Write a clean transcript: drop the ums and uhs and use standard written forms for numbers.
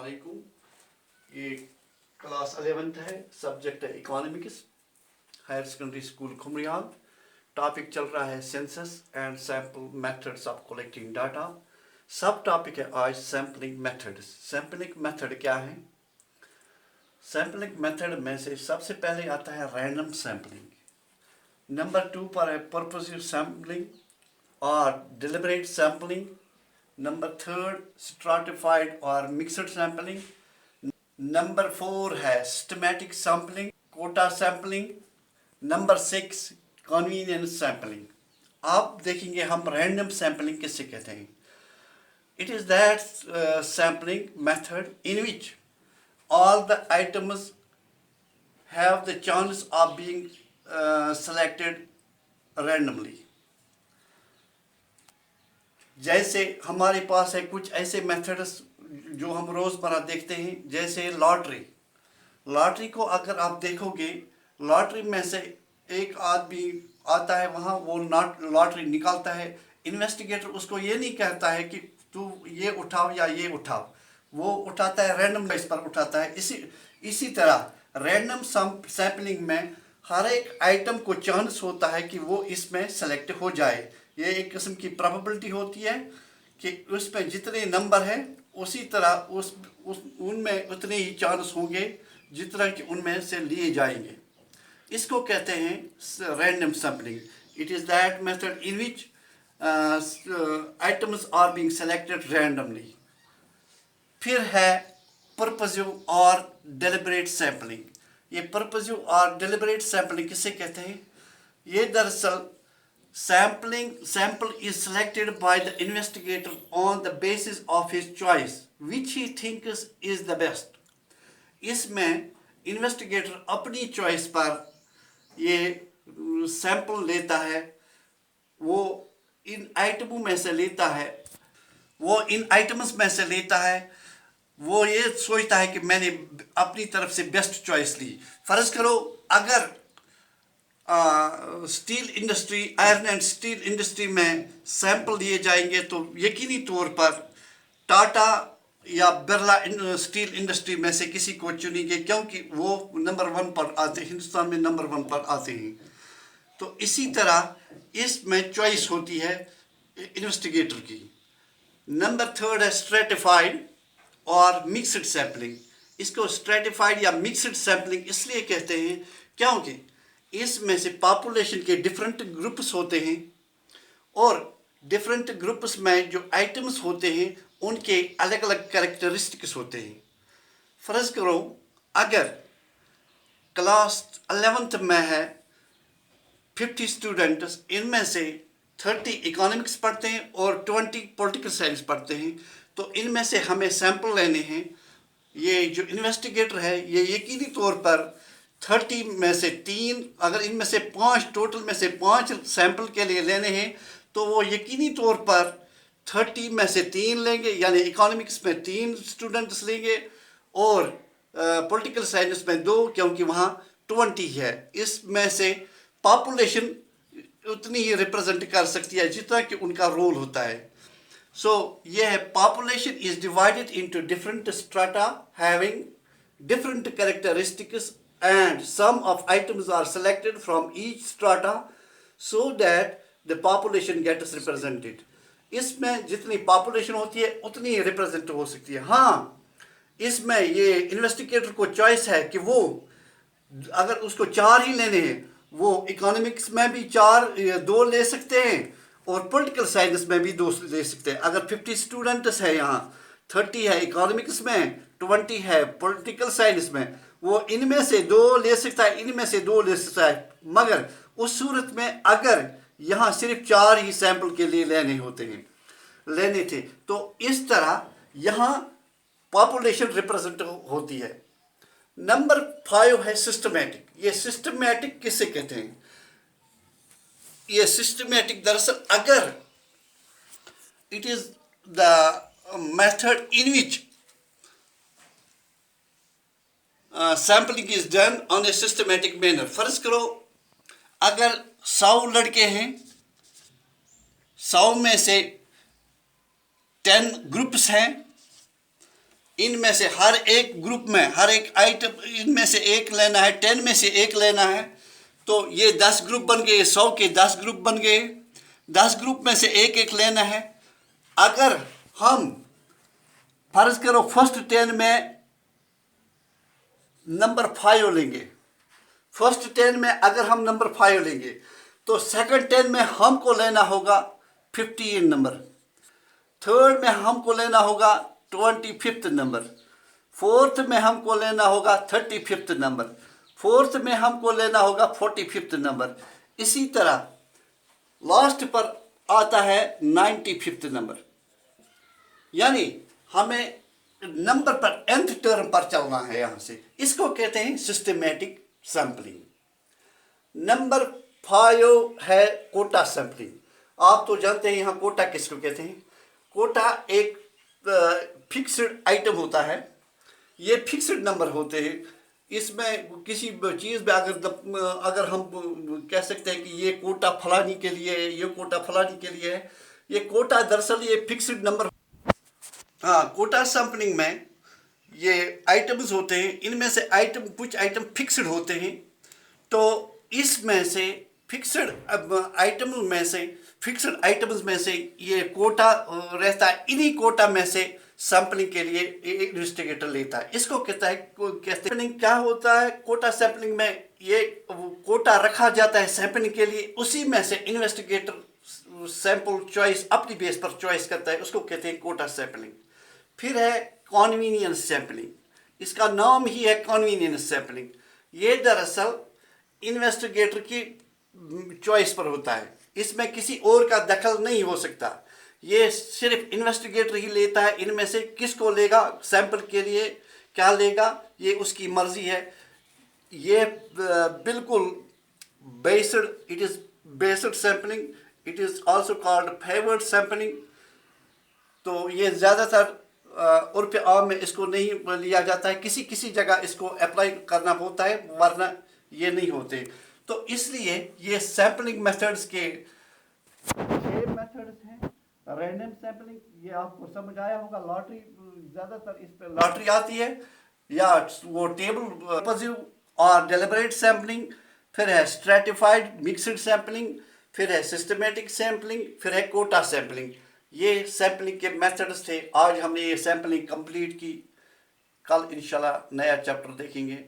अस्सलामुअलैकुम। ये class 11th है, सब्जेक्ट है economics, higher secondary school Khumriyal. Topic चल रहा है census and sample methods of collecting data. Sub topic है आज सैम्पलिंग मेथड्स। सैम्पलिंग मेथड क्या है? सैम्पलिंग मेथड में से सबसे पहले आता है रैंडम सैम्पलिंग। नंबर 2 पर है पर्पसिव सैम्पलिंग और डिलिबरेट सैम्पलिंग। नंबर 3 स्ट्राटिफाइड और मिक्सड सैम्पलिंग। नंबर 4 है systematic sampling, quota sampling. Number 6 convenience sampling. आप देखेंगे हम रैंडम सैम्पलिंग किससे कहते हैं। It is that sampling method in which all the items have the chance of being selected randomly. जैसे हमारे पास है कुछ ऐसे मेथड्स जो हम रोज़मर्रा देखते हैं, जैसे लॉटरी को अगर आप देखोगे, लॉटरी में से एक आदमी आता है, वहाँ वो लॉटरी निकालता है। इन्वेस्टिगेटर उसको ये नहीं कहता है कि तू ये उठाओ या ये उठाओ, वो उठाता है रैंडम बेस पर उठाता है। इसी तरह रैंडम सैम्पलिंग में हर एक आइटम को चांस होता है कि वो इसमें सेलेक्ट हो जाए। ये एक किस्म की प्रोबेबिलिटी होती है कि उसमें जितने नंबर हैं उसी तरह उनमें उतने ही चांस होंगे जितना कि उनमें से लिए जाएंगे। इसको कहते हैं random sampling. It is that method in which items are being selected randomly. फिर है पर्पसिव और डेलिबरेट सैम्पलिंग। ये पर्पसिव और डेलिबरेट सैम्पलिंग किसे कहते हैं? ये दरअसल sample is selected by the investigator on the basis of his choice which he thinks is the best. इसमें इन्वेस्टिगेटर अपनी चॉइस पर ये सैंपल लेता है, वो इन आइटमों में से लेता है, वो इन आइटम्स में से लेता है। वो ये सोचता है कि मैंने अपनी तरफ से बेस्ट चॉइस ली। फ़र्ज़ करो अगर steel industry, iron and steel industry में सैंपल लिए जाएंगे तो यकीनी तौर पर टाटा या बिरला स्टील इंडस्ट्री में से किसी को चुनेंगे, क्योंकि वो नंबर 1 पर आते, हिंदुस्तान में नंबर 1 पर आते हैं। तो इसी तरह इसमें चॉइस होती है इन्वेस्टिगेटर की। नंबर 3 है स्ट्रेटिफाइड और मिक्सड सैम्पलिंग। इसको स्ट्रेटिफाइड या मिक्सड सैम्पलिंग इसलिए कहते हैं क्योंकि इसमें से पॉपुलेशन के डिफरेंट ग्रुप्स होते हैं और डिफरेंट ग्रुप्स में जो आइटम्स होते हैं उनके अलग अलग कैरेक्टरिस्टिक्स होते हैं। फ़र्ज़ करो अगर क्लास 11th में है 50 स्टूडेंट्स, इनमें से 30 इकोनॉमिक्स पढ़ते हैं और 20 पॉलिटिकल साइंस पढ़ते हैं, तो इनमें से हमें सैंपल लेने हैं। ये जो इन्वेस्टिगेटर है ये यकीनी तौर पर 30 में से 3, अगर इनमें से 5 टोटल में से 5 सैंपल के लिए लेने हैं तो वो यकीनी तौर पर 30 में से 3 लेंगे, यानी इकोनॉमिक्स में 3 स्टूडेंट्स लेंगे और पॉलिटिकल साइंस में 2, क्योंकि वहाँ 20 है। इसमें से पॉपुलेशन उतनी ही रिप्रेजेंट कर सकती है जितना कि उनका रोल होता है। सो ये है population is divided into different strata having different characteristics and some of items are selected from each strata so that the population gets represented. इसमें जितनी पॉपुलेशन होती है उतनी रिप्रेजेंट हो सकती है। हाँ, इसमें ये इन्वेस्टिगेटर को चॉइस है कि वो अगर उसको 4 ही लेने हैं, वो इकोनॉमिक्स में भी 2 ले सकते हैं और पॉलिटिकल साइंस में भी 2 ले सकते हैं। अगर 50 स्टूडेंट्स है, यहाँ 30 है इकोनॉमिक्स में, 20 है पॉलिटिकल साइंस में, वो इनमें से 2 ले सकता है, इनमें से 2 ले सकता है। मगर उस सूरत में अगर यहाँ सिर्फ 4 ही सैंपल के लिए लेने थे तो इस तरह यहाँ पॉपुलेशन रिप्रेजेंट होती है। नंबर 5 है सिस्टमैटिक। ये सिस्टमैटिक किसे कहते हैं? ये सिस्टमैटिक दरअसल अगर it is the method in which sampling is done on A systematic manner. फ़र्ज़ करो अगर 100 लड़के हैं, 100 में से 10 ग्रुप्स हैं ان میں سے ہر ایک گروپ میں ہر ایک آئٹم ان میں سے ایک لینا ہے، 10 میں سے ایک لینا ہے، تو یہ 10 گروپ بن گئے، 100 کے 10 گروپ بن گئے، 10 گروپ میں سے ایک ایک لینا ہے۔ اگر ہم فرض کرو فرسٹ 10 میں نمبر 5 لیں گے، فرسٹ 10 میں اگر ہم نمبر 5 لیں گے تو سیکنڈ 10 میں ہم کو لینا ہوگا 15 نمبر، تھرڈ میں ہم کو لینا ہوگا 25 نمبر، فورتھ میں ہم کو لینا ہوگا 35 نمبر، فورتھ میں ہم کو لینا ہوگا 45 نمبر، اسی طرح لاسٹ پر آتا ہے 95 نمبر۔ یعنی ہمیں نمبر پر nth ٹرم پر چلنا ہے یہاں سے، اس کو کہتے ہیں سسٹمیٹک سیمپلنگ۔ نمبر 5 ہے کوٹا سیمپلنگ۔ آپ تو جانتے ہیں یہاں کوٹا کس کو کہتے ہیں۔ کوٹا ایک فکسڈ آئٹم ہوتا ہے، یہ فکسڈ نمبر ہوتے ہیں، اس میں کسی چیز میں اگر ہم کہہ سکتے ہیں کہ یہ کوٹا فلانی کے لیے ہے، یہ کوٹا فلانی کے لیے ہے، یہ کوٹا دراصل یہ فکسڈ نمبر۔ ہاں، کوٹا سیمپلنگ میں یہ آئٹمز ہوتے ہیں، ان میں سے کچھ آئٹم فکسڈ ہوتے ہیں، تو اس میں سے فکسڈ آئٹمز میں سے یہ کوٹا رہتا ہے، انہی کوٹا میں سے سیمپلنگ کے لیے انویسٹیگیٹر لیتا ہے۔ اس کو کہتے ہیں سیمپلنگ کیا ہوتا ہے۔ کوٹا سیمپلنگ میں یہ کوٹا رکھا جاتا ہے سیمپلنگ کے لیے، اسی میں سے انویسٹیگیٹر سیمپل چوائس اپنی بیس پر چوائس کرتا ہے، اس کو کہتے ہیں کوٹا سیمپلنگ۔ پھر ہے کنوینئنس سیمپلنگ، اس کا نام ہی ہے کنوینئنس سیمپلنگ۔ یہ دراصل انویسٹیگیٹر کی چوائس پر ہوتا ہے، اس میں کسی اور کا دخل نہیں ہو سکتا، یہ صرف انویسٹیگیٹر ہی لیتا ہے، ان میں سے کس کو لے گا سیمپل کے لیے، کیا لے گا، یہ اس کی مرضی ہے۔ یہ بالکل it is based sampling, it is also called favoured sampling. تو یہ زیادہ تر عرف عام میں اس کو نہیں لیا جاتا ہے، کسی کسی جگہ اس کو اپلائی کرنا ہوتا ہے، ورنہ یہ نہیں ہوتے۔ تو اس لیے یہ سیمپلنگ میتھڈز کے 6 میتھڈز ہیں۔ رینڈم سیمپلنگ، یہ آپ کو سمجھ آیا ہوگا، لاٹری، زیادہ تر اس پہ لاٹری آتی ہے، یا وہ ٹیبل اور ڈیلیبریٹ سیمپلنگ، پھر ہے اسٹریٹیفائڈ مکسڈ سیمپلنگ، پھر ہے سسٹمیٹک سیمپلنگ، پھر ہے کوٹا سیمپلنگ۔ یہ سیمپلنگ کے میتھڈز تھے۔ آج ہم نے یہ سیمپلنگ کمپلیٹ کی، کل انشاءاللہ نیا چیپٹر دیکھیں گے۔